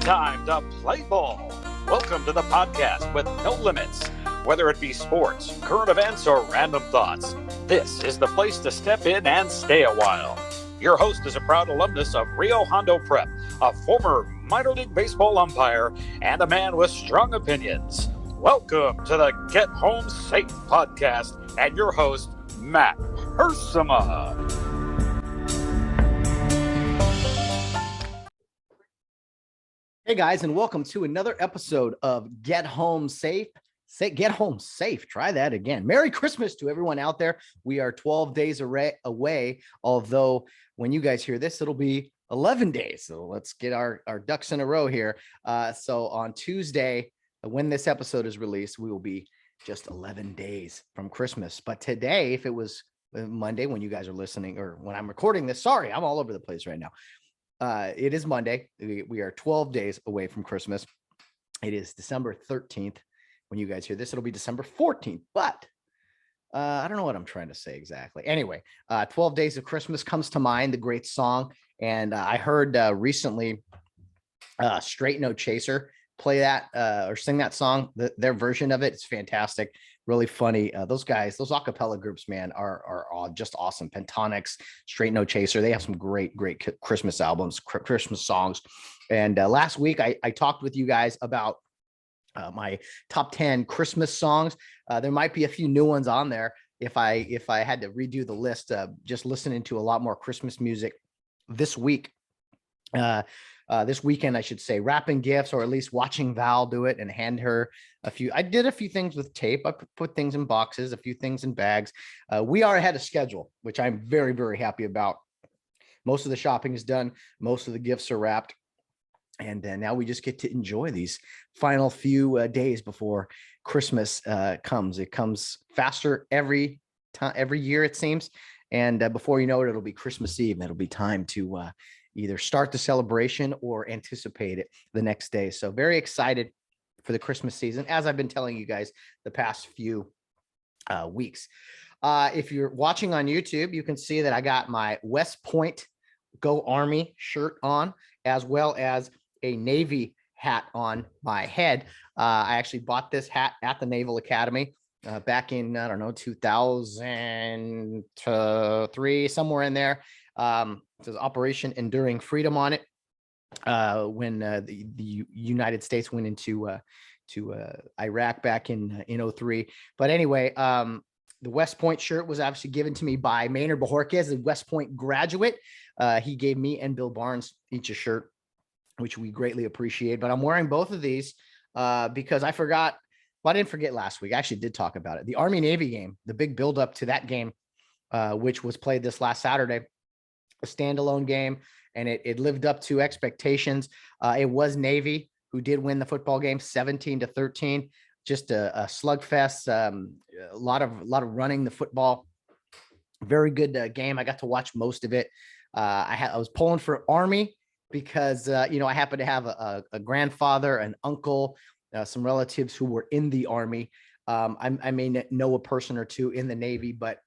time to play ball. Welcome to the podcast with no limits. Whether it be sports, current events, or random thoughts, this is the place to step in and stay a while. Your host is a proud alumnus of Rio Hondo Prep, a former minor league baseball umpire, and a man with strong opinions. Welcome to the Get Home Safe podcast and your host, Matt Hersema. Hey guys, and welcome to another episode of Get Home Safe. Get home safe. Try that again. Merry Christmas to everyone out there. We are 12 days away, although when you guys hear this, it'll be 11 days. So let's get our ducks in a row here. So on Tuesday, when this episode is released, we will be just 11 days from Christmas. But today, if it was Monday when you guys are listening, or when I'm recording this, sorry, I'm all over the place right now. It is Monday. We are 12 days away from Christmas. It is December 13th. When you guys hear this, it'll be December 14th. But I don't know what I'm trying to say exactly. Anyway, 12 Days of Christmas comes to mind, the great song. And I heard recently Straight No Chaser play that or sing that song. Their version of it is fantastic. Really funny. Those guys, those acapella groups, man, are just awesome. Pentatonics, Straight No Chaser. They have some great Christmas albums, Christmas songs. And last week, I talked with you guys about my top 10 Christmas songs. There might be a few new ones on there if I had to redo the list. Just listening to a lot more Christmas music this week. This weekend, I should say, wrapping gifts, or at least watching Val do it and hand her a few. I did a few things with tape. I put things in boxes, a few things in bags. We are ahead of schedule, which I'm very, very happy about. Most of the shopping is done. Most of the gifts are wrapped. And now we just get to enjoy these final few days before Christmas comes. It comes faster every year, it seems. And before you know it, it'll be Christmas Eve. And it'll be time to either start the celebration or anticipate it the next day. So very excited for the Christmas season, as I've been telling you guys the past few weeks. If you're watching on YouTube, you can see that I got my West Point Go Army shirt on, as well as a Navy hat on my head. I actually bought this hat at the Naval Academy back in, 2003, somewhere in there. It says Operation Enduring Freedom on it. When the United States went into Iraq back in 03. But anyway, the West Point shirt was actually given to me by Maynard Bajorquez, a West Point graduate. He gave me and Bill Barnes each a shirt, which we greatly appreciate. But I'm wearing both of these because I forgot. Well, I didn't forget last week. I actually did talk about it. The Army-Navy game, the big buildup to that game, which was played this last Saturday, a standalone game, and it lived up to expectations. It was Navy who did win the football game 17-13. Just a slugfest, a lot of running the football. Very good game. I got to watch most of it. I was pulling for Army because, I happen to have a grandfather, an uncle, some relatives who were in the Army. I may know a person or two in the Navy, but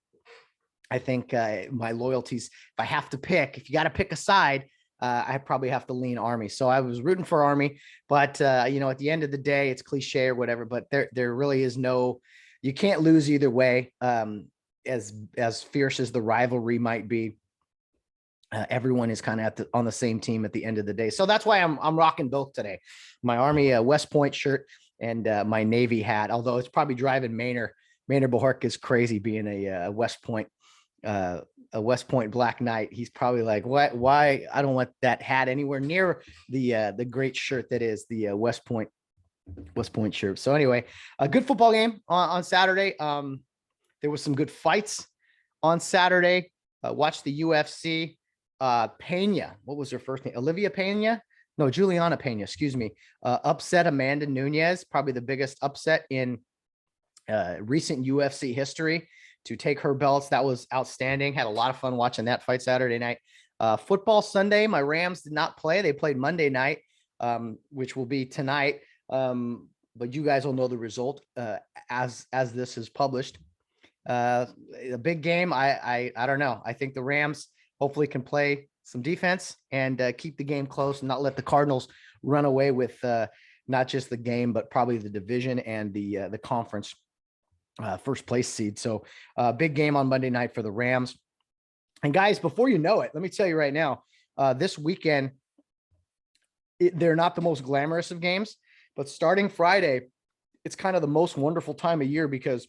I think my loyalties, if I have to pick, if you got to pick a side, I probably have to lean Army. So I was rooting for Army, but at the end of the day, it's cliche or whatever, but there really is you can't lose either way. As fierce as the rivalry might be, everyone is kind of on the same team at the end of the day. So that's why I'm rocking both today. My Army West Point shirt and my Navy hat, although it's probably driving Maynard Bajorquez crazy being a West Point Black Knight. He's probably like, why? I don't want that hat anywhere near the great shirt that is the West Point shirt. So anyway, a good football game on Saturday. There was some good fights on Saturday. Watched the UFC. Pena, what was her first name? Olivia Pena? No, Juliana Pena, excuse me. Upset Amanda Nunes, probably the biggest upset in recent UFC history, to take her belts. That was outstanding. Had a lot of fun watching that fight Saturday night. Football Sunday, my Rams did not play. They played Monday night, which will be tonight. But you guys will know the result as this is published. A big game. I don't know. I think the Rams hopefully can play some defense and keep the game close and not let the Cardinals run away with not just the game, but probably the division and the conference first place seed. So big game on Monday night for the Rams. And guys, before you know it, let me tell you right now, this weekend, they're not the most glamorous of games, but starting Friday, it's kind of the most wonderful time of year because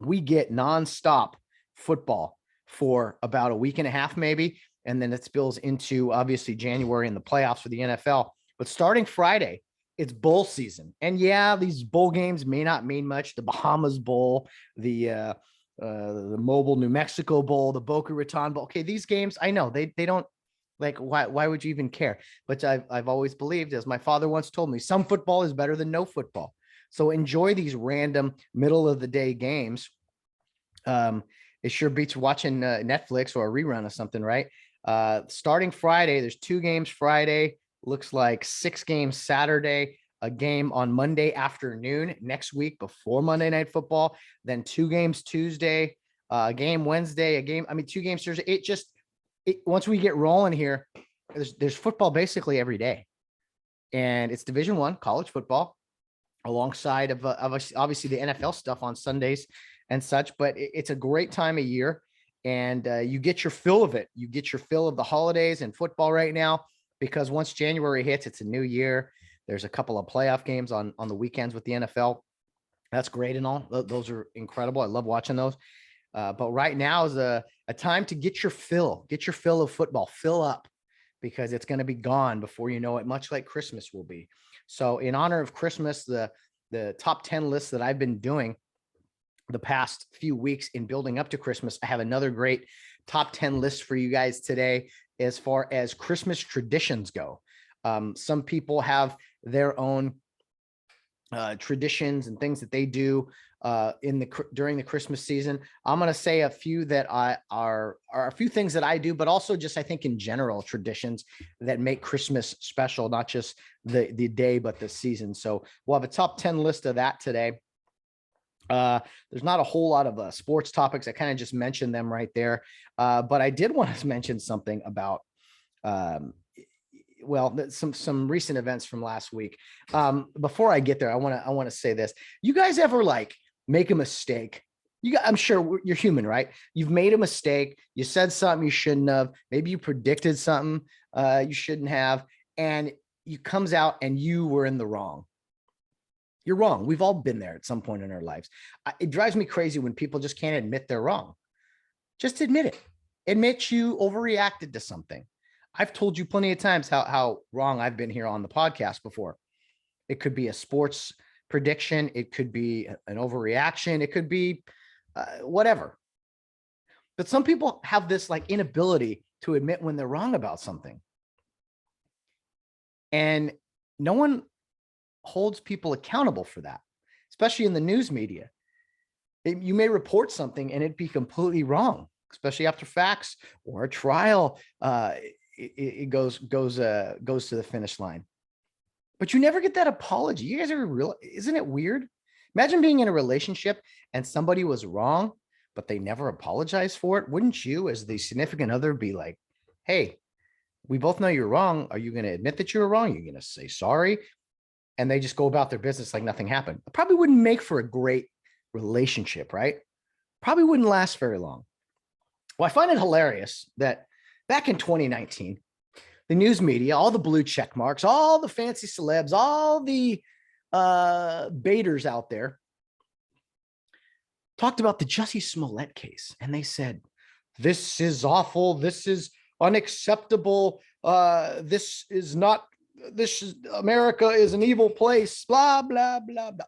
we get nonstop football for about a week and a half, maybe. And then it spills into obviously January and the playoffs for the NFL. But starting Friday, it's bowl season. And yeah, these bowl games may not mean much. The Bahamas Bowl, the Mobile New Mexico Bowl, the Boca Raton Bowl. Okay, these games, I know they don't, like, why would you even care? But I've always believed, as my father once told me, some football is better than no football. So enjoy these random middle of the day games. It sure beats watching Netflix or a rerun of something, right? Starting Friday, there's 2 games Friday, looks like 6 games Saturday, a game on Monday afternoon next week before Monday Night Football, then 2 games Tuesday, a game Wednesday, 2 games Thursday. Once we get rolling here, there's football basically every day. And it's Division I college football alongside of obviously the NFL stuff on Sundays and such, but it's a great time of year, and you get your fill of it. You get your fill of the holidays and football right now, because once January hits, it's a new year. There's a couple of playoff games on the weekends with the NFL. That's great and all. Those are incredible. I love watching those. But right now is a time to get your fill of football, fill up, because it's going to be gone before you know it, much like Christmas will be. So in honor of Christmas, the top 10 lists that I've been doing the past few weeks in building up to Christmas, I have another great top 10 list for you guys today as far as Christmas traditions go. Some people have their own traditions and things that they do during the Christmas season. I'm going to say a few that are a few things that I do, but also just, I think, in general, traditions that make Christmas special, not just the day, but the season. So we'll have a top 10 list of that today. There's not a whole lot of sports topics. I kind of just mentioned them right there. But I did want to mention something about some recent events from last week. Before I get there, I want to say this. You guys ever make a mistake? I'm sure you're human, right? You've made a mistake. You said something you shouldn't have. Maybe you predicted something you shouldn't have, and it comes out and you were in the wrong. You're wrong. We've all been there at some point in our lives. It drives me crazy when people just can't admit they're wrong. Just admit it. Admit you overreacted to something. I've told you plenty of times how wrong I've been here on the podcast before. It could be a sports prediction. It could be an overreaction. It could be whatever. But some people have this inability to admit when they're wrong about something. And no one holds people accountable for that, especially in the news media. You may report something and it'd be completely wrong, especially after facts or a trial. It goes to the finish line, but you never get that apology. You guys ever realize? Isn't it weird? Imagine being in a relationship and somebody was wrong, but they never apologized for it. Wouldn't you, as the significant other, be like, "Hey, we both know you're wrong. Are you going to admit that you were wrong? You're going to say sorry?" And they just go about their business like nothing happened. It probably wouldn't make for a great relationship, right? Probably wouldn't last very long. Well, I find it hilarious that back in 2019, the news media, all the blue check marks, all the fancy celebs, all the baiters out there talked about the Jussie Smollett case. And they said, this is awful. This is unacceptable. America is an evil place, blah, blah, blah, blah.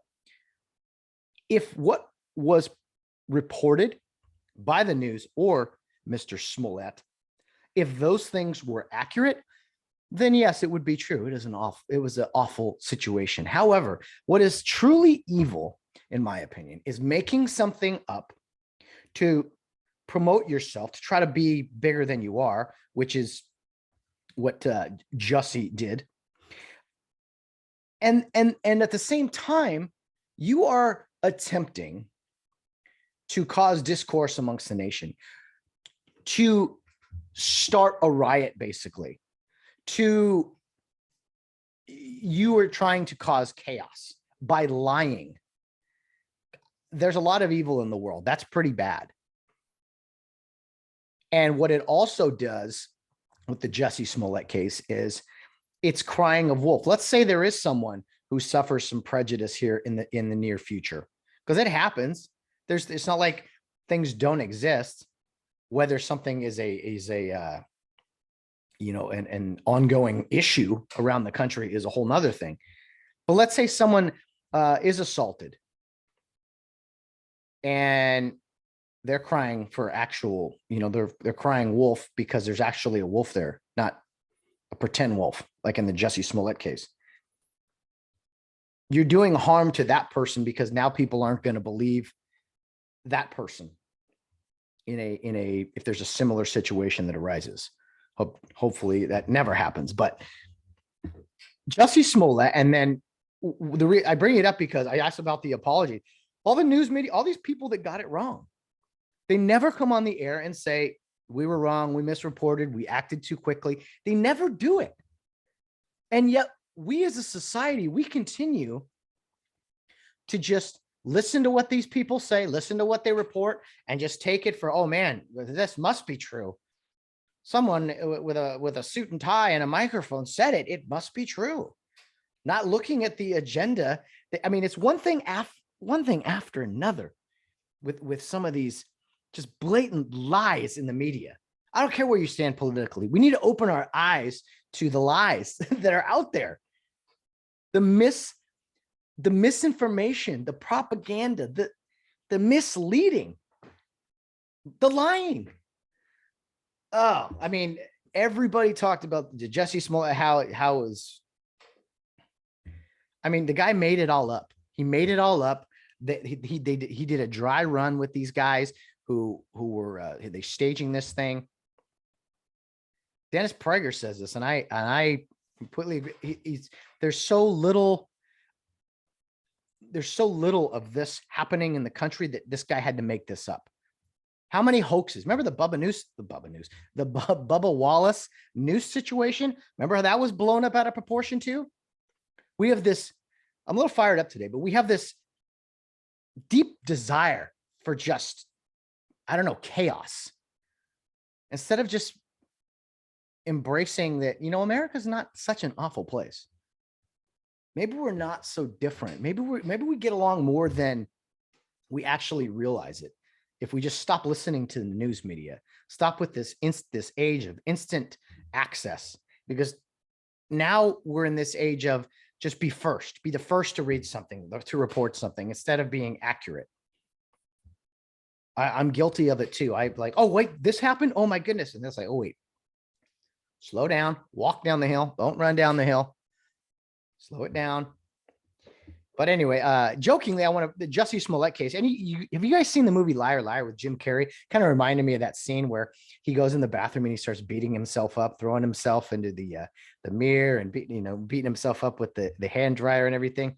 If what was reported by the news or Mr. Smollett, if those things were accurate, then yes, it would be true. It was an awful situation. However, what is truly evil, in my opinion, is making something up to promote yourself, to try to be bigger than you are, which is what Jussie did. And at the same time, you are attempting to cause discourse amongst the nation, to start a riot, basically, to you are trying to cause chaos by lying. There's a lot of evil in the world. That's pretty bad. And what it also does with the Jussie Smollett case is it's crying of wolf. Let's say there is someone who suffers some prejudice here in the near future, because it happens. It's not like things don't exist. Whether something is a an ongoing issue around the country is a whole nother thing. But let's say someone is assaulted and they're crying for actual, they're crying wolf because there's actually a wolf there, not a pretend wolf, like in the Jussie Smollett case. You're doing harm to that person because now people aren't going to believe that person if there's a similar situation that arises. Hopefully that never happens. But Jussie Smollett, and then I bring it up because I asked about the apology. All the news media, all these people that got it wrong, they never come on the air and say, we were wrong, we misreported, we acted too quickly. They never do it. And yet we as a society, we continue to just listen to what these people say, listen to what they report, and just take it for, oh man, this must be true. Someone with a suit and tie and a microphone said it. It must be true. Not looking at the agenda. I mean, it's one thing after another with some of these just blatant lies in the media. I don't care where you stand politically. We need to open our eyes to the lies that are out there. The misinformation, the propaganda, the misleading, the lying. Oh, I mean, everybody talked about the Jussie Smollett, how it was. I mean, the guy made it all up. He made it all up. That he did a dry run with these guys who were they staging this thing. Dennis Prager says this, and I completely agree. There's so little of this happening in the country that this guy had to make this up. How many hoaxes? Remember the Bubba Wallace news situation? Remember how that was blown up out of proportion too? We have this, I'm a little fired up today, but we have this deep desire for just, chaos. Instead of just embracing that, America's not such an awful place. Maybe we're not so different. Maybe we get along more than we actually realize it. If we just stop listening to the news media, stop with this age of instant access, because now we're in this age of just be the first to read something, to report something, instead of being accurate. I'm guilty of it too. I'm like, oh wait, this happened. Oh my goodness. And it's like, oh wait, slow down, walk down the hill. Don't run down the hill. Slow it down. But anyway, jokingly, the Jussie Smollett case. And have you guys seen the movie Liar Liar with Jim Carrey? Kind of reminded me of that scene where he goes in the bathroom and he starts beating himself up, throwing himself into the mirror and beating himself up with the hand dryer and everything.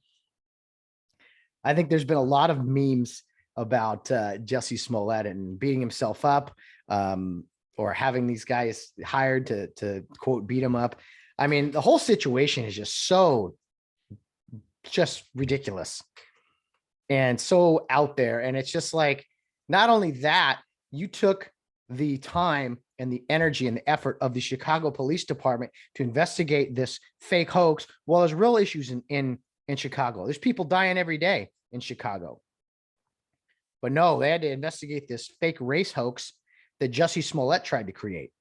I think there's been a lot of memes about Jussie Smollett and beating himself up, or having these guys hired to quote beat him up. I mean, the whole situation is just ridiculous and so out there. And it's just like, not only that, you took the time and the energy and the effort of the Chicago Police Department to investigate this fake hoax. Well, there's real issues in Chicago. There's people dying every day in Chicago. But no, they had to investigate this fake race hoax that Jussie Smollett tried to create.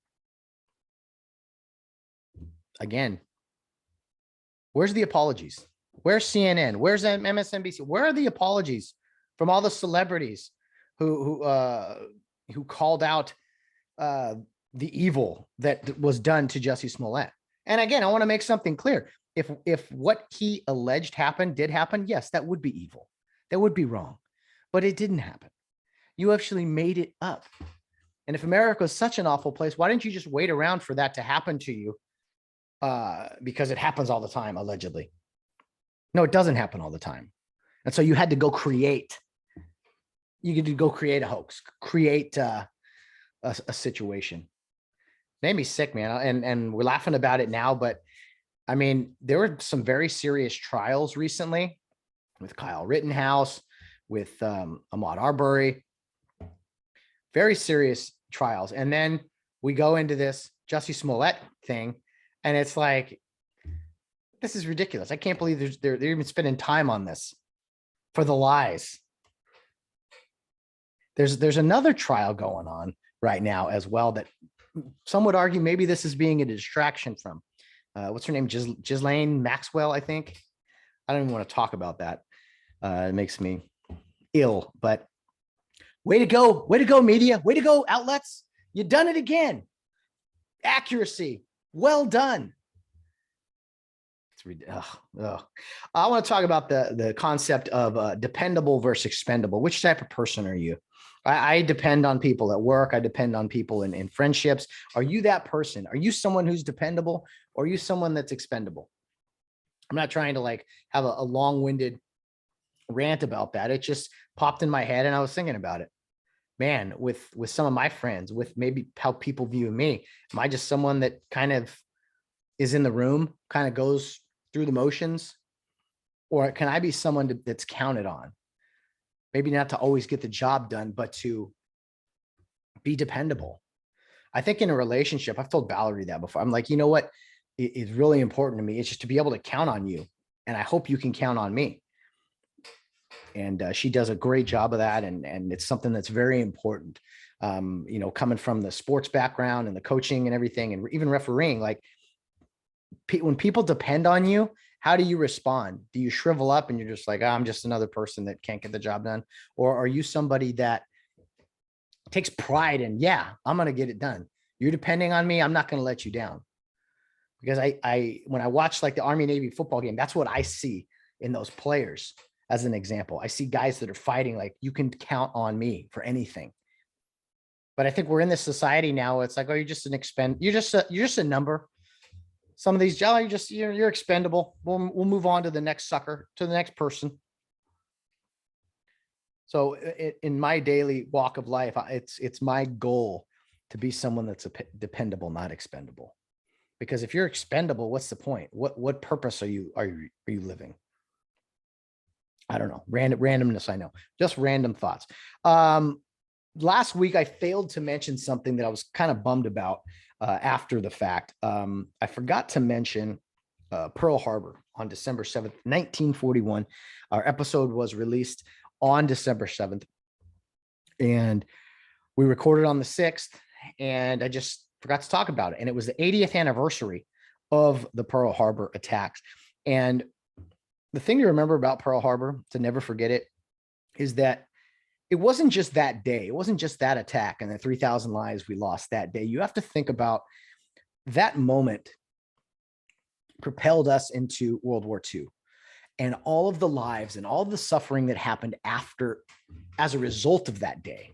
Again, where's the apologies? Where's CNN? Where's MSNBC? Where are the apologies from all the celebrities who called out the evil that was done to Jussie Smollett? And again, I want to make something clear. If what he alleged did happen, yes, that would be evil. That would be wrong. But it didn't happen. You actually made it up. And if America is such an awful place, why didn't you just wait around for that to happen to you? Because it happens all the time, allegedly. No, it doesn't happen all the time. And so you had to go create. You had to go create a hoax, create a situation. Made me sick, man. And we're laughing about it now, but I mean, there were some very serious trials recently with Kyle Rittenhouse, with Ahmaud Arbery, very serious trials. And then we go into this Jussie Smollett thing, and it's like, this is ridiculous. I can't believe they're even spending time on this for the lies. There's another trial going on right now as well that some would argue maybe this is being a distraction from. What's her name? Ghislaine Maxwell, I think. I don't even want to talk about that. It makes me ill, but way to go, media, way to go, outlets. You done it again. Accuracy, well done. I want to talk about the concept of dependable versus expendable. Which type of person are you? I depend on people at work. I depend on people in friendships. Are you that person? Are you someone who's dependable, or are you someone that's expendable? I'm not trying to like have a long-winded rant about that. It just popped in my head and I was thinking about it. Man, with some of my friends, with maybe how people view me, am I just someone that kind of is in the room, kind of goes through the motions? Or can I be someone that's counted on? Maybe not to always get the job done, but to be dependable. I think in a relationship, I've told Valerie that before. I'm like, you know what is really important to me? It's just to be able to count on you. And I hope you can count on me. And she does a great job of that. And it's something that's very important. Coming from the sports background and the coaching and everything, and even refereeing, like when people depend on you, how do you respond? Do you shrivel up and you're just like, oh, I'm just another person that can't get the job done? Or are you somebody that takes pride in, yeah, I'm going to get it done. You're depending on me. I'm not going to let you down. Because when I watch like the Army Navy football game, that's what I see in those players. As an example, I see guys that are fighting, like, you can count on me for anything. But I think we're in this society now. It's like, oh, you're just you're just a number. Some of these, oh, you're expendable. We'll move on to the next sucker, to the next person. So in my daily walk of life, it's my goal to be someone that's dependable, not expendable. Because if you're expendable, what's the point? What purpose are you living? I don't know. Randomness, I know. Just random thoughts. Last week, I failed to mention something that I was kind of bummed about after the fact. I forgot to mention Pearl Harbor on December 7th, 1941. Our episode was released on December 7th. And we recorded on the 6th. And I just forgot to talk about it. And it was the 80th anniversary of the Pearl Harbor attacks. And the thing to remember about Pearl Harbor, to never forget it, is that it wasn't just that day. It wasn't just that attack and the 3,000 lives we lost that day. You have to think about that moment propelled us into World War II, and all of the lives and all of the suffering that happened after as a result of that day.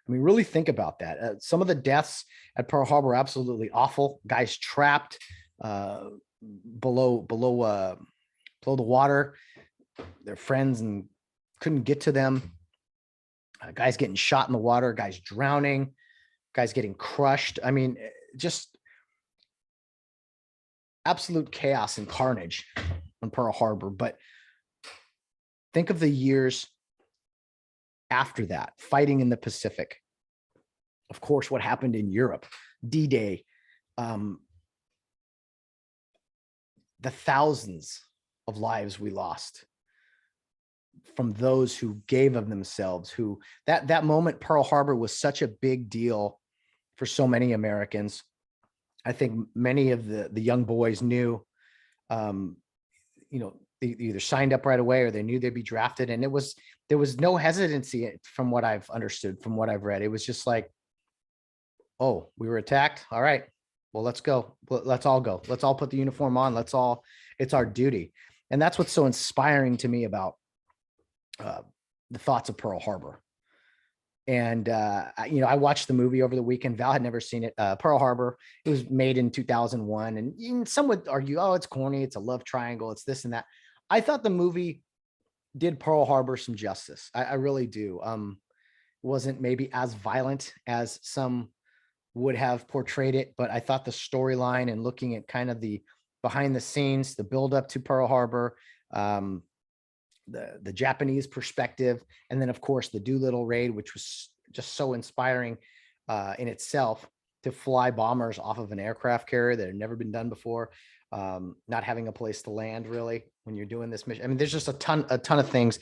I mean, really think about that. Some of the deaths at Pearl Harbor are absolutely awful. Guys trapped below the water, their friends and couldn't get to them. Guys getting shot in the water, guys drowning, guys getting crushed. I mean, just absolute chaos and carnage on Pearl Harbor. But think of the years after that, fighting in the Pacific. Of course, what happened in Europe, D-Day, the thousands of lives we lost from those who gave of themselves, who that moment, Pearl Harbor was such a big deal for so many Americans. I think many of the young boys knew, they either signed up right away or they knew they'd be drafted. And there was no hesitancy from what I've understood, from what I've read. It was just like, oh, we were attacked. All right, well, let's go. Let's all go. Let's all put the uniform on. It's our duty. And that's what's so inspiring to me about the thoughts of Pearl Harbor. And, I watched the movie over the weekend. Val had never seen it. Pearl Harbor, it was made in 2001. And some would argue, oh, it's corny. It's a love triangle. It's this and that. I thought the movie did Pearl Harbor some justice. I really do. Wasn't maybe as violent as some would have portrayed it, but I thought the storyline and looking at kind of the behind the scenes, the build up to Pearl Harbor, the Japanese perspective, and then of course the Doolittle raid, which was just so inspiring in itself, to fly bombers off of an aircraft carrier that had never been done before, not having a place to land really when you're doing this mission. I mean, there's just a ton of things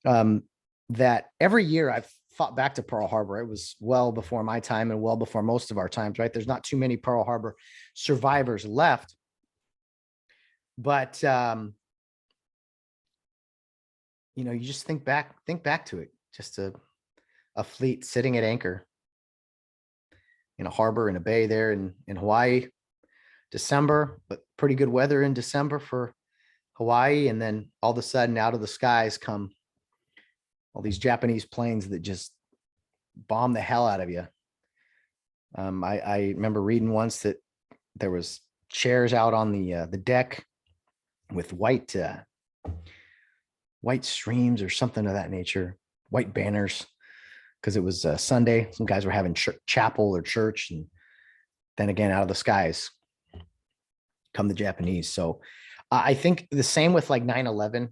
that every year I've thought back to Pearl Harbor. It was well before my time and well before most of our times, right? There's not too many Pearl Harbor survivors left, but you know, you just think back to it, just a fleet sitting at anchor in a harbor, in a bay there in Hawaii, December, but pretty good weather in December for Hawaii. And then all of a sudden out of the skies come all these Japanese planes that just bomb the hell out of you. I remember reading once that there was chairs out on the deck with white streams or something of that nature, white banners, because it was Sunday. Some guys were having chapel or church, and then again, out of the skies come the Japanese. So I think the same with like 9/11.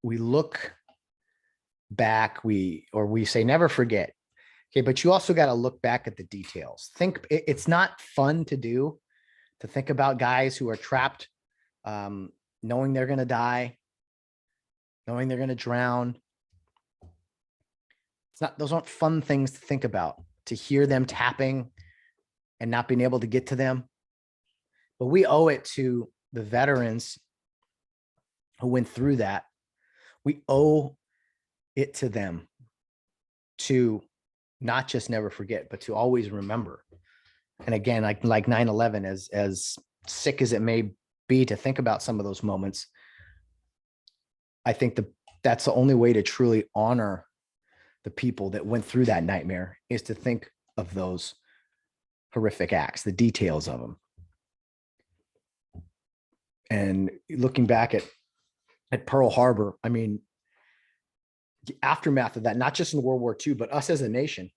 We look back, we say never forget. Okay, but you also got to look back at the details. It's not fun to do, to think about guys who are trapped, knowing they're going to die, knowing they're going to drown. Those aren't fun things to think about, to hear them tapping and not being able to get to them. But we owe it to the veterans who went through that. We owe it to them to not just never forget, but to always remember. And again, like 9/11, as sick as it may be to think about some of those moments, I think that's the only way to truly honor the people that went through that nightmare, is to think of those horrific acts, the details of them. And looking back at Pearl Harbor, I mean, the aftermath of that, not just in World War II, but us as a nation,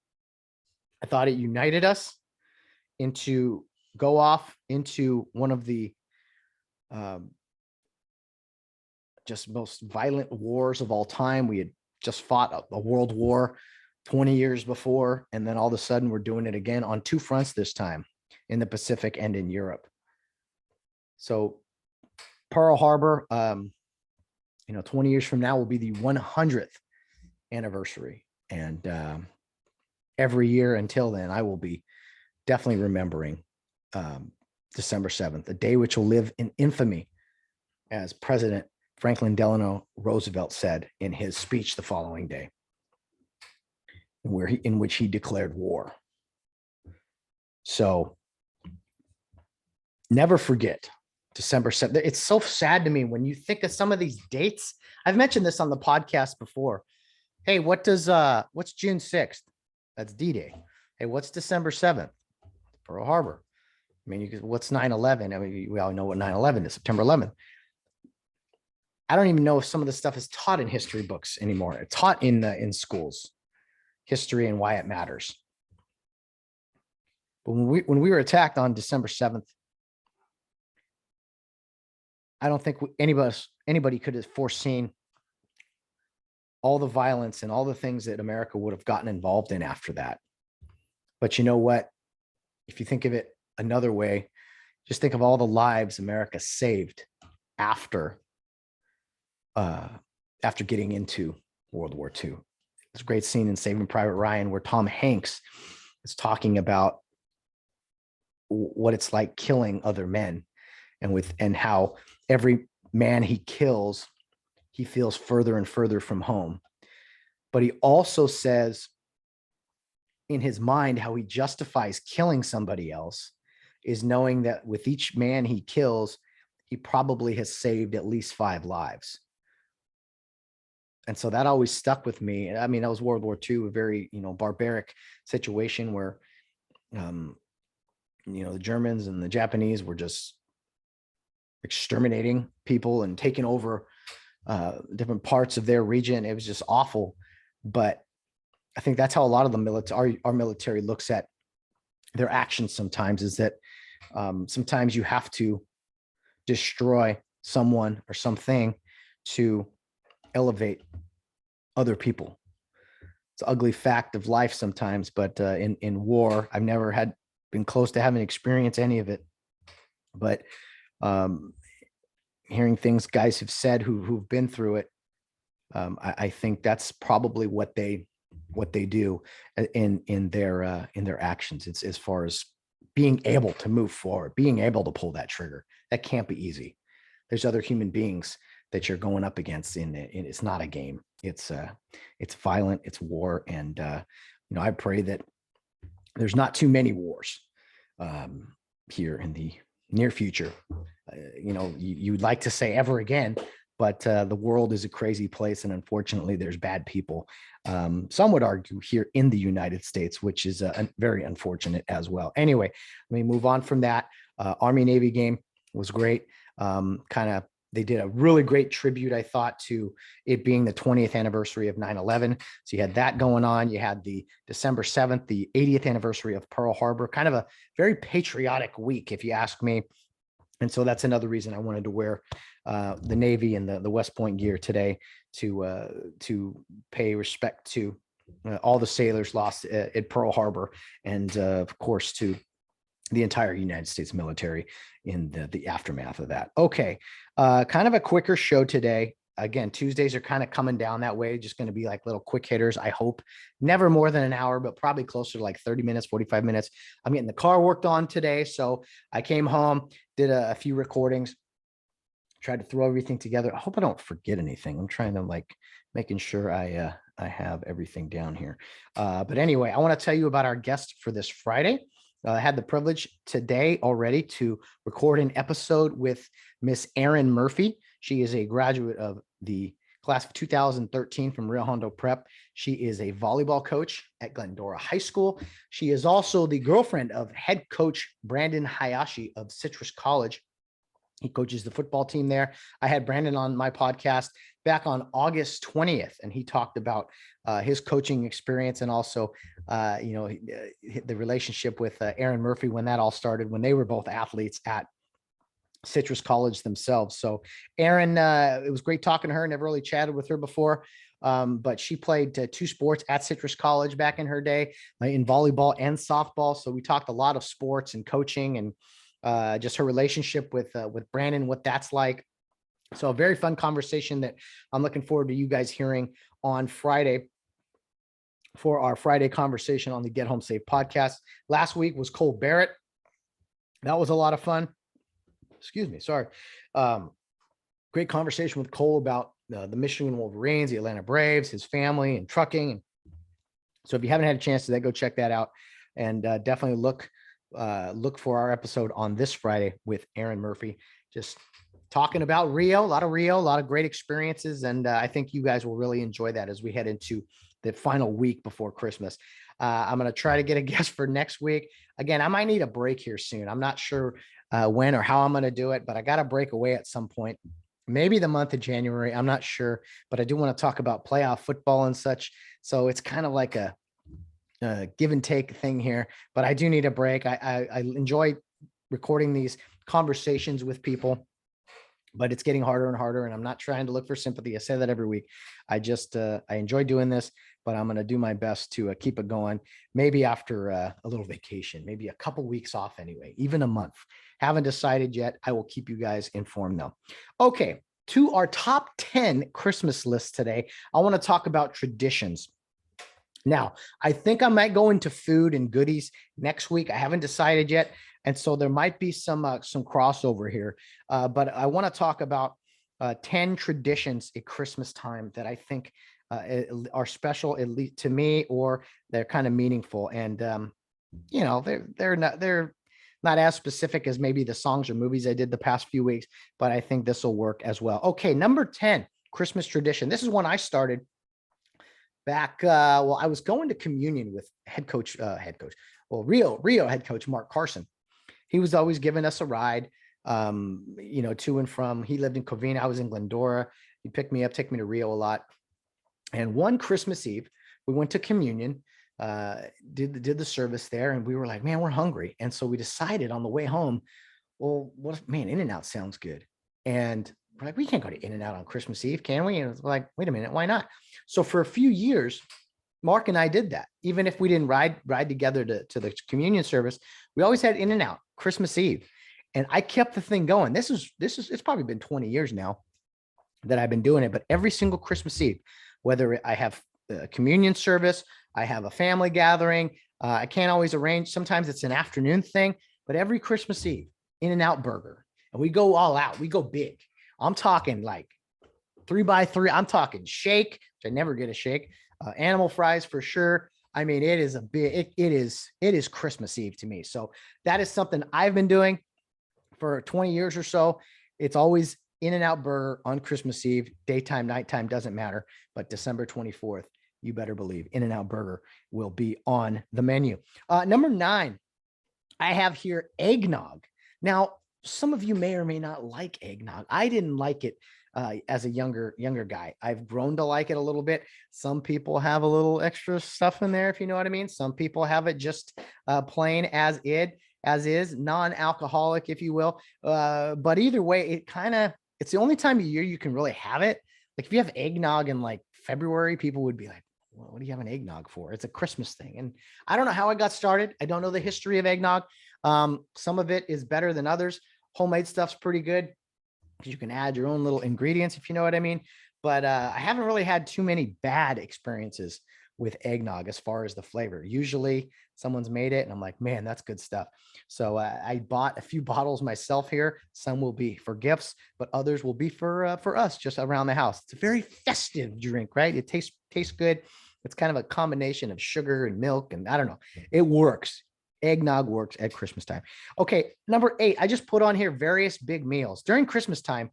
I thought it united us into go off into one of the just most violent wars of all time. We had just fought a world war 20 years before, and then all of a sudden we're doing it again on two fronts this time, in the Pacific and in Europe. So Pearl Harbor, 20 years from now will be the 100th anniversary. And every year until then, I will be definitely remembering December 7th, a day which will live in infamy, as President Franklin Delano Roosevelt said in his speech the following day, in which he declared war. So never forget December 7th. It's so sad to me when you think of some of these dates. I've mentioned this on the podcast before. Hey, what's June 6th? That's D-Day. Hey, what's December 7th? Pearl Harbor. I mean, what's 9/11? I mean, we all know what 9/11 is, September 11th. I don't even know if some of this stuff is taught in history books anymore. It's taught in schools, history and why it matters. But when we were attacked on December 7th, I don't think anybody could have foreseen all the violence and all the things that America would have gotten involved in after that. But you know what? If you think of it another way, just think of all the lives America saved after getting into World War II. There's a great scene in Saving Private Ryan where Tom Hanks is talking about what it's like killing other men, and how every man he kills, he feels further and further from home. But he also says in his mind how he justifies killing somebody else is knowing that with each man he kills, he probably has saved at least 5 lives. And so that always stuck with me. I mean, that was World War II, a very, barbaric situation where, the Germans and the Japanese were just exterminating people and taking over different parts of their region. It was just awful. But I think that's how a lot of the our military looks at their actions sometimes, is that Sometimes you have to destroy someone or something to elevate other people. It's an ugly fact of life sometimes, but in war, I've never been close to having experienced any of it. But hearing things guys have said who've been through it, I think that's probably what they do in their actions. It's as far as being able to move forward, being able to pull that trigger. That can't be easy. There's other human beings that you're going up against in it's not a game. It's violent, it's war. And I pray that there's not too many wars here in the near future. You'd like to say ever again, but the world is a crazy place. And unfortunately, there's bad people. Some would argue here in the United States, which is very unfortunate as well. Anyway, let me move on from that. Army-Navy game was great. They did a really great tribute, I thought, to it being the 20th anniversary of 9/11. So you had that going on. You had the December 7th, the 80th anniversary of Pearl Harbor, kind of a very patriotic week, if you ask me. And so that's another reason I wanted to wear the Navy and the West Point gear today to pay respect to all the sailors lost at Pearl Harbor, and of course to the entire United States military in the aftermath of that. Okay, kind of a quicker show today. Again, Tuesdays are kind of coming down that way, just going to be like little quick hitters. I hope never more than an hour, but probably closer to like 30 minutes, 45 minutes. I'm getting the car worked on today. So I came home, did a few recordings, tried to throw everything together. I hope I don't forget anything. I'm trying to making sure I have everything down here. But anyway, I want to tell you about our guest for this Friday. I had the privilege today already to record an episode with Miss Erin Murphy. She is a graduate of the class of 2013 from Rio Hondo Prep. She is a volleyball coach at Glendora High School. She is also the girlfriend of head coach Brandon Hayashi of Citrus College. He coaches the football team there. I had Brandon on my podcast back on August 20th, and he talked about his coaching experience and also, the relationship with Erin Murphy when that all started, when they were both athletes at Citrus College themselves. So Erin, it was great talking to her. Never really chatted with her before, but she played two sports at Citrus College back in her day, in volleyball and softball. So we talked a lot of sports and coaching and just her relationship with Brandon, what that's like. So a very fun conversation that I'm looking forward to you guys hearing on Friday for our Friday conversation on the Get Home Safe podcast. Last week was Cole Barrett. That was a lot of fun. Excuse me. Sorry. Great conversation with Cole about the Michigan Wolverines, the Atlanta Braves, his family, and trucking. And so if you haven't had a chance to that, go check that out, and definitely look for our episode on this Friday with Erin Murphy, just talking about Rio, a lot of great experiences. And I think you guys will really enjoy that as we head into the final week before Christmas. I'm going to try to get a guest for next week. Again, I might need a break here soon. I'm not sure when or how I'm going to do it, but I got to break away at some point, maybe the month of January. I'm not sure, but I do want to talk about playoff football and such. So it's kind of like a give and take thing here, but I do need a break. I enjoy recording these conversations with people, but it's getting harder and harder, and I'm not trying to look for sympathy. I say that every week. I enjoy doing this, but I'm going to do my best to keep it going. Maybe after a little vacation, maybe a couple weeks off anyway, even a month. Haven't decided yet. I will keep you guys informed though. Okay, to our top 10 Christmas list today, I want to talk about traditions. Now, I think I might go into food and goodies next week. I haven't decided yet. And so there might be some crossover here. But I want to talk about 10 traditions at Christmas time that I think are special, at least to me, or they're kind of meaningful. And, they're not as specific as maybe the songs or movies I did the past few weeks, but I think this will work as well. Okay, number 10, Christmas tradition. This is one I started back. I was going to communion with Rio head coach Mark Carson. He was always giving us a ride, to and from. He lived in Covina. I was in Glendora. He'd pick me up, take me to Rio a lot. And one Christmas Eve, we went to communion. did the service there, and we were like, man, we're hungry. And so we decided on the way home, well, man, In-N-Out sounds good. And we're like, we can't go to In-N-Out on Christmas Eve, can we? And it's like, wait a minute, why not? So for a few years, Mark and I did that. Even if we didn't ride together to the communion service, we always had In-N-Out Christmas Eve. And I kept the thing going. This is, it's probably been 20 years now that I've been doing it, but every single Christmas Eve, whether I have a communion service, I have a family gathering, I can't always arrange. Sometimes it's an afternoon thing, but every Christmas Eve, In-N-Out burger. And we go all out. We go big. I'm talking like 3x3. I'm talking shake, which I never get a shake. Animal fries for sure. I mean, it is a big, it is Christmas Eve to me. So that is something I've been doing for 20 years or so. It's always In-N-Out burger on Christmas Eve, daytime, nighttime, doesn't matter. But December 24th, you better believe In-N-Out burger will be on the menu. Number 9, I have here eggnog. Now, some of you may or may not like eggnog. I didn't like it as a younger guy. I've grown to like it a little bit. Some people have a little extra stuff in there, if you know what I mean. Some people have it just plain as is, non-alcoholic, if you will. But either way, it's the only time of year you can really have it. Like if you have eggnog in like February, people would be like, well, what do you have an eggnog for? It's a Christmas thing. And I don't know how I got started. I don't know the history of eggnog. Some of it is better than others. Homemade stuff's pretty good because you can add your own little ingredients, if you know what I mean. But I haven't really had too many bad experiences with eggnog as far as the flavor. Usually someone's made it and I'm like, man, that's good stuff. So I bought a few bottles myself here. Some will be for gifts, but others will be for us just around the house. It's a very festive drink, right? It tastes good. It's kind of a combination of sugar and milk, and I don't know. It works. Eggnog works at Christmas time. Okay, number 8, I just put on here various big meals during Christmas time.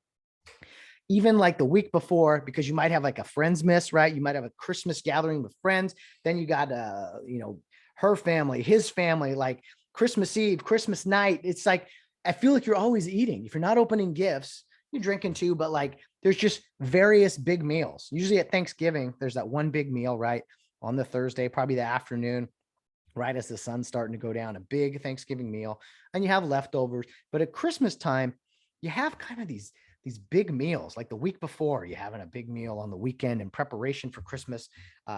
Even like the week before, because you might have like a friends miss, right? You might have a Christmas gathering with friends. Then you got, her family, his family, like Christmas Eve, Christmas night. It's like, I feel like you're always eating. If you're not opening gifts, you're drinking too, but like there's just various big meals. Usually at Thanksgiving, there's that one big meal, right? On the Thursday, probably the afternoon, right as the sun's starting to go down, a big Thanksgiving meal, and you have leftovers. But at Christmas time, you have kind of these big meals. Like the week before, you're having a big meal on the weekend in preparation for Christmas.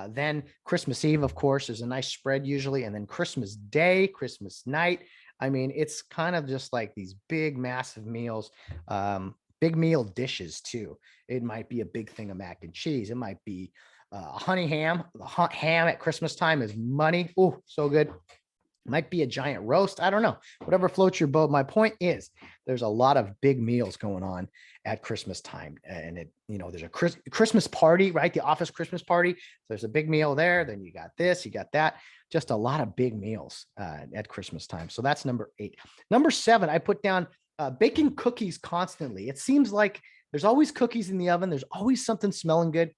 Then Christmas Eve, of course, is a nice spread usually. And then Christmas Day, Christmas night. I mean, it's kind of just like these big, massive meals, big meal dishes too. It might be a big thing of mac and cheese. It might be honey ham. The ham at Christmas time is money. Oh, so good. It might be a giant roast. I don't know. Whatever floats your boat. My point is there's a lot of big meals going on at Christmas time. And there's a Christmas party, right? The office Christmas party. So there's a big meal there. Then you got this, you got that. Just a lot of big meals at Christmas time. So that's number 8. Number 7, I put down baking cookies constantly. It seems like there's always cookies in the oven. There's always something smelling good.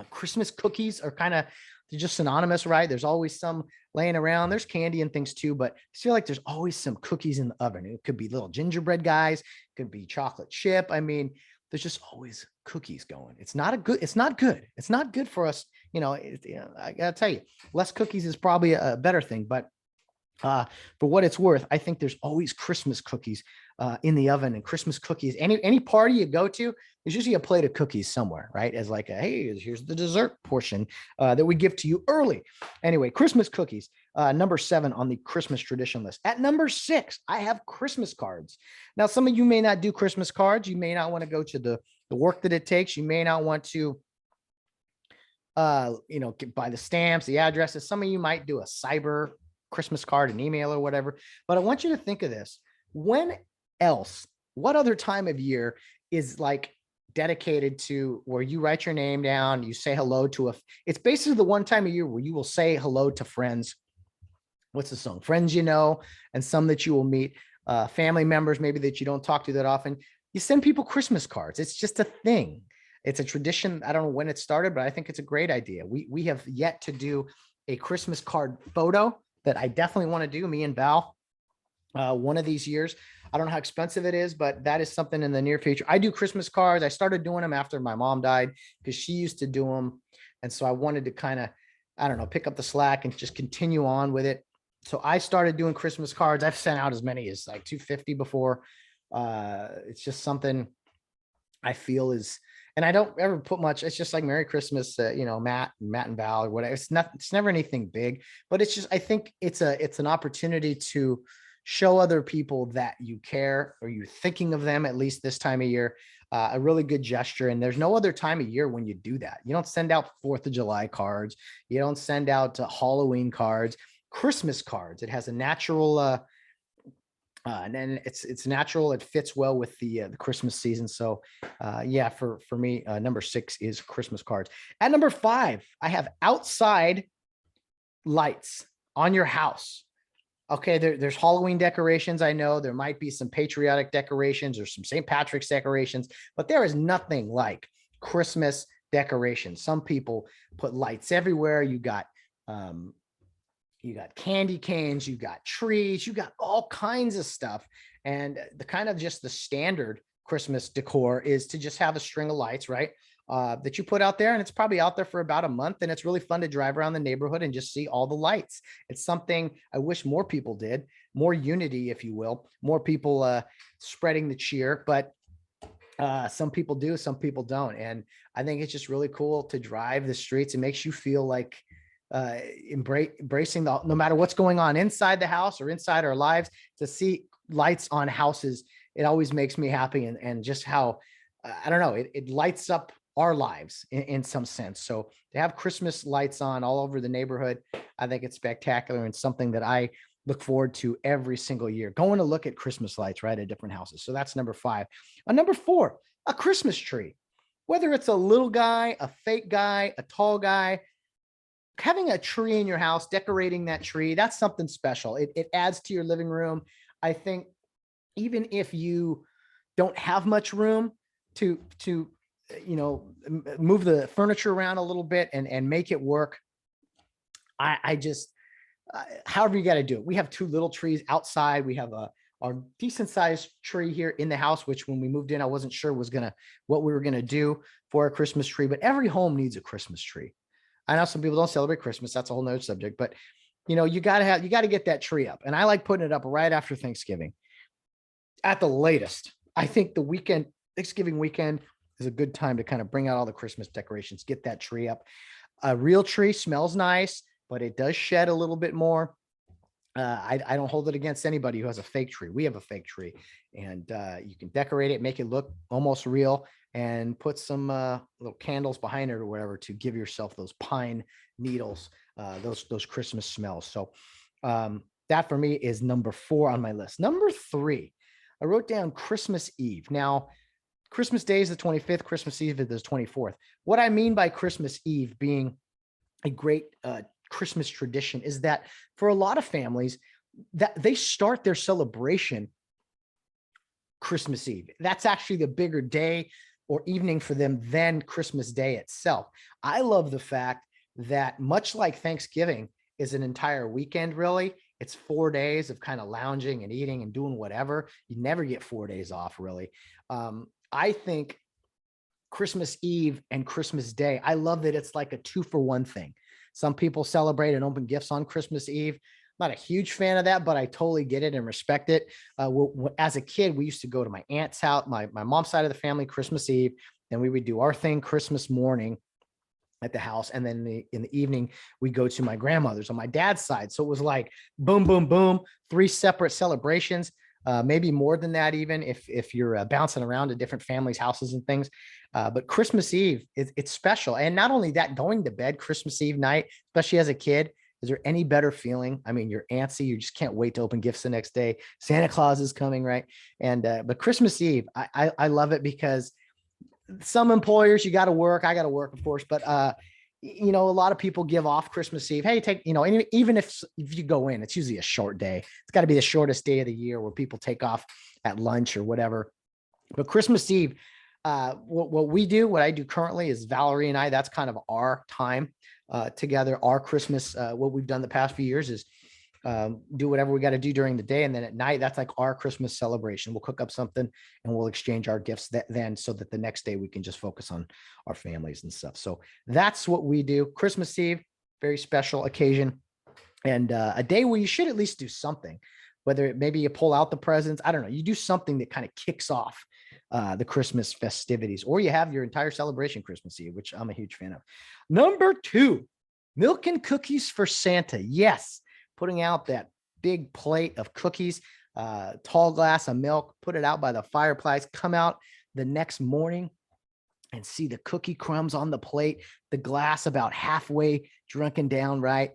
Christmas cookies are they're just synonymous, right? There's always some laying around. There's candy and things too, but I feel like there's always some cookies in the oven. It could be little gingerbread guys, it could be chocolate chip. I mean, there's just always cookies going. It's not good. It's not good for us. I gotta tell you, less cookies is probably a better thing, but for what it's worth, I think there's always Christmas cookies in the oven, and Christmas cookies. Any party you go to, there's usually a plate of cookies somewhere, right? As like hey, here's the dessert portion that we give to you early. Anyway, Christmas cookies, number 7 on the Christmas tradition list. At number 6, I have Christmas cards. Now, some of you may not do Christmas cards. You may not want to go to the work that it takes. You may not want to buy the stamps, the addresses. Some of you might do a cyber Christmas card, an email or whatever. But I want you to think of this. What other time of year is like dedicated to where you write your name down, you say hello to it's basically the one time of year where you will say hello to friends. What's the song? Friends, and some that you will meet, family members, maybe that you don't talk to that often. You send people Christmas cards. It's just a thing. It's a tradition. I don't know when it started, but I think it's a great idea. We have yet to do a Christmas card photo that I definitely want to do, me and Val, one of these years. I don't know how expensive it is, but that is something in the near future. I do Christmas cards. I started doing them after my mom died because she used to do them. And so I wanted to kind of I don't know, pick up the slack and just continue on with it. So I started doing Christmas cards. I've sent out as many as like 250 before. It's just something I feel is, and I don't ever put much. It's just like Merry Christmas, Matt and Val or whatever. It's never anything big, but it's just, I think it's an opportunity to show other people that you care or you're thinking of them, at least this time of year. A really good gesture. And there's no other time of year when you do that. You don't send out 4th of July cards. You don't send out Halloween cards, Christmas cards. It has a natural, and then it's natural. It fits well with the Christmas season. So yeah, for me, number 6 is Christmas cards. At number 5, I have outside lights on your house. Okay, there's Halloween decorations. I know there might be some patriotic decorations or some St. Patrick's decorations, but there is nothing like Christmas decorations. Some people put lights everywhere. You got candy canes, you got trees, you got all kinds of stuff. And the kind of just the standard Christmas decor is to just have a string of lights, right? That you put out there, and it's probably out there for about a month, and it's really fun to drive around the neighborhood and just see all the lights. It's something I wish more people did, more unity, if you will, more people spreading the cheer, but some people do, some people don't. And I think it's just really cool to drive the streets. It makes you feel like embracing no matter what's going on inside the house or inside our lives, to see lights on houses. It always makes me happy, and just how, I don't know, it lights up our lives in some sense. So to have Christmas lights on all over the neighborhood, I think it's spectacular and something that I look forward to every single year, going to look at Christmas lights, right, at different houses. So that's number 5. Number 4, a Christmas tree. Whether it's a little guy, a fake guy, a tall guy, having a tree in your house, decorating that tree, that's something special. It adds to your living room. I think even if you don't have much room to move the furniture around a little bit and make it work, I just, however you got to do it. We have 2 little trees outside. We have our decent sized tree here in the house, which when we moved in, I wasn't sure what we were going to do for a Christmas tree, but every home needs a Christmas tree. I know some people don't celebrate Christmas. That's a whole nother subject, but you got to get that tree up. And I like putting it up right after Thanksgiving at the latest. I think Thanksgiving weekend is a good time to kind of bring out all the Christmas decorations, get that tree up. A real tree smells nice, but it does shed a little bit more. I don't hold it against anybody who has a fake tree. We have a fake tree, and you can decorate it, make it look almost real, and put some little candles behind it or whatever to give yourself those pine needles, those Christmas smells. So that for me is number 4 on my list. Number 3, I wrote down Christmas Eve. Now, Christmas Day is the 25th, Christmas Eve is the 24th. What I mean by Christmas Eve being a great Christmas tradition is that for a lot of families, that they start their celebration Christmas Eve. That's actually the bigger day or evening for them than Christmas Day itself. I love the fact that much like Thanksgiving is an entire weekend, really, it's 4 days of kind of lounging and eating and doing whatever. You never get 4 days off, really. I think Christmas Eve and Christmas Day, I love that it's like a 2-for-1 thing. Some people celebrate and open gifts on Christmas Eve. I'm not a huge fan of that, but I totally get it and respect it. As a kid, we used to go to my aunt's house, my mom's side of the family, Christmas Eve, and we would do our thing Christmas morning at the house. And then in the evening, we go to my grandmother's on my dad's side. So it was like boom, boom, boom, 3 separate celebrations. Maybe more than that, even if you're bouncing around to different families' houses and things. But Christmas Eve, it's special. And not only that, going to bed Christmas Eve night, especially as a kid, is there any better feeling? I mean, you're antsy. You just can't wait to open gifts the next day. Santa Claus is coming, right? And but Christmas Eve, I love it because some employers, you got to work. I got to work, of course. But a lot of people give off Christmas Eve. Hey, even if you go in, it's usually a short day. It's got to be the shortest day of the year where people take off at lunch or whatever. But Christmas Eve, what I do currently is Valerie and I, that's kind of our time together, our Christmas. What we've done the past few years is do whatever we got to do during the day. And then at night, that's like our Christmas celebration. We'll cook up something and we'll exchange our gifts then so that the next day we can just focus on our families and stuff. So that's what we do. Christmas Eve, very special occasion, and a day where you should at least do something, whether it maybe you pull out the presents. I don't know. You do something that kind of kicks off the Christmas festivities, or you have your entire celebration Christmas Eve, which I'm a huge fan of. Number 2, milk and cookies for Santa. Yes, putting out that big plate of cookies, tall glass of milk, put it out by the fireplace, come out the next morning and see the cookie crumbs on the plate, the glass about halfway drunken down, right?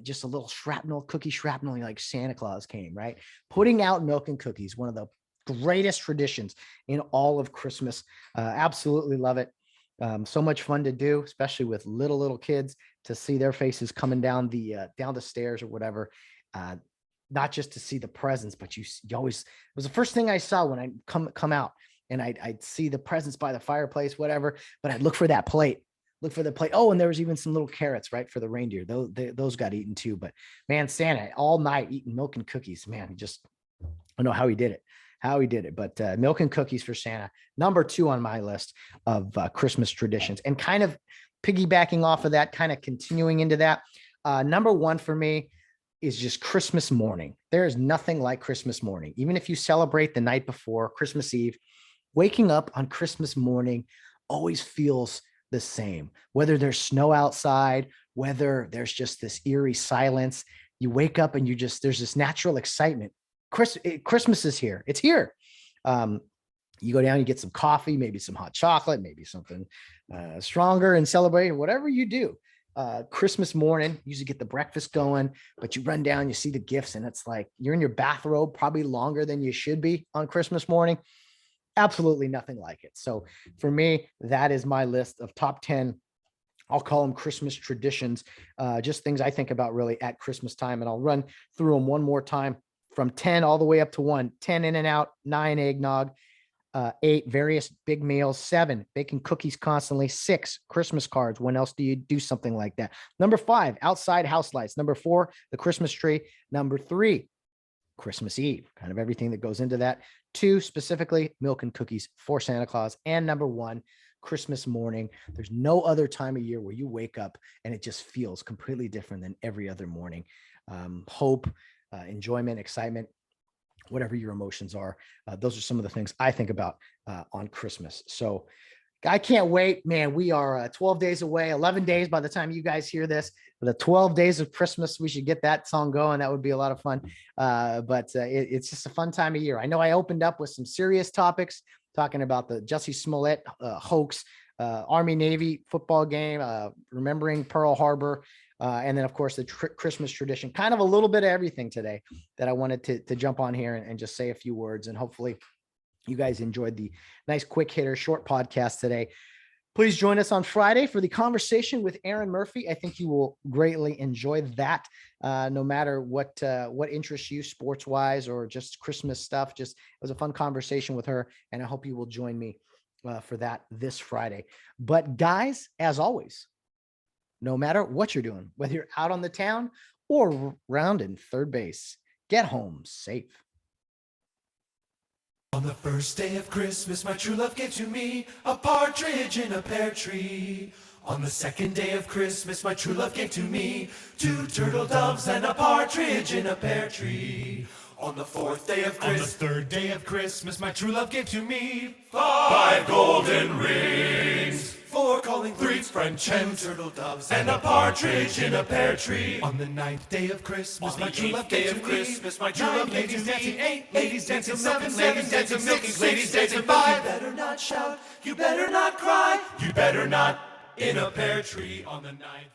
Just a little shrapnel, cookie shrapnel, like Santa Claus came, right? Putting out milk and cookies, one of the greatest traditions in all of Christmas. Absolutely love it. So much fun to do, especially with little kids, to see their faces coming down the stairs or whatever. Not just to see the presents, but you always, it was the first thing I saw when I come out, and I'd see the presents by the fireplace, whatever, but I'd look for that plate. Look for the plate. Oh, and there was even some little carrots, right, for the reindeer. Those got eaten too. But man, Santa all night eating milk and cookies. Man, I don't know how he did it. But milk and cookies for Santa, number 2 on my list of Christmas traditions. And kind of piggybacking off of that, kind of continuing into that, number 1 for me is just Christmas morning. There is nothing like Christmas morning. Even if you celebrate the night before, Christmas Eve, waking up on Christmas morning always feels the same. Whether there's snow outside, whether there's just this eerie silence, you wake up and there's this natural excitement. Christmas is here. It's here. You go down, you get some coffee, maybe some hot chocolate, maybe something stronger, and celebrate whatever you do. Christmas morning, usually get the breakfast going, but you run down, you see the gifts, and it's like you're in your bathrobe probably longer than you should be on Christmas morning. Absolutely nothing like it. So for me, that is my list of top 10. I'll call them Christmas traditions, just things I think about really at Christmas time. And I'll run through them one more time from 10 all the way up to 1. 10 In-N-Out, 9 eggnog, 8 various big meals, 7 baking cookies constantly, 6 Christmas cards. When else do you do something like that? Number 5, outside house lights. Number 4, the Christmas tree. Number 3, Christmas Eve, kind of everything that goes into that. 2, specifically, milk and cookies for Santa Claus. And number 1, Christmas morning. There's no other time of year where you wake up and it just feels completely different than every other morning. Hope, enjoyment, excitement, whatever your emotions are. Those are some of the things I think about on Christmas. So I can't wait, man. We are 12 days away, 11 days by the time you guys hear this. The 12 days of Christmas, we should get that song going. That would be a lot of fun. But it's just a fun time of year. I know I opened up with some serious topics, talking about the Jussie Smollett hoax, Army-Navy football game, remembering Pearl Harbor, and then, of course, the Christmas tradition. Kind of a little bit of everything today that I wanted to jump on here and just say a few words. And hopefully you guys enjoyed the nice quick hitter short podcast today. Please join us on Friday for the conversation with Aaron Murphy. I think you will greatly enjoy that, no matter what interests you sports wise or just Christmas stuff. Just, it was a fun conversation with her, and I hope you will join me for that this Friday. But guys, as always, no matter what you're doing, whether you're out on the town or rounding third base, get home safe. On the first day of Christmas, my true love gave to me a partridge in a pear tree. On the second day of Christmas, my true love gave to me 2 turtle doves and a partridge in a pear tree. On the fourth day of Christmas, on the third day of Christmas, my true love gave to me 5 golden rings. 4 calling 3 French hens, 2 turtle doves, and a partridge in a pear tree. On the 9th day of Christmas, my true love gave to me my true love ladies dancing 8, ladies dancing 7, ladies dancing 6, ladies dancing 5. You better not shout, you better not cry, you better not in a pear tree on the 9th.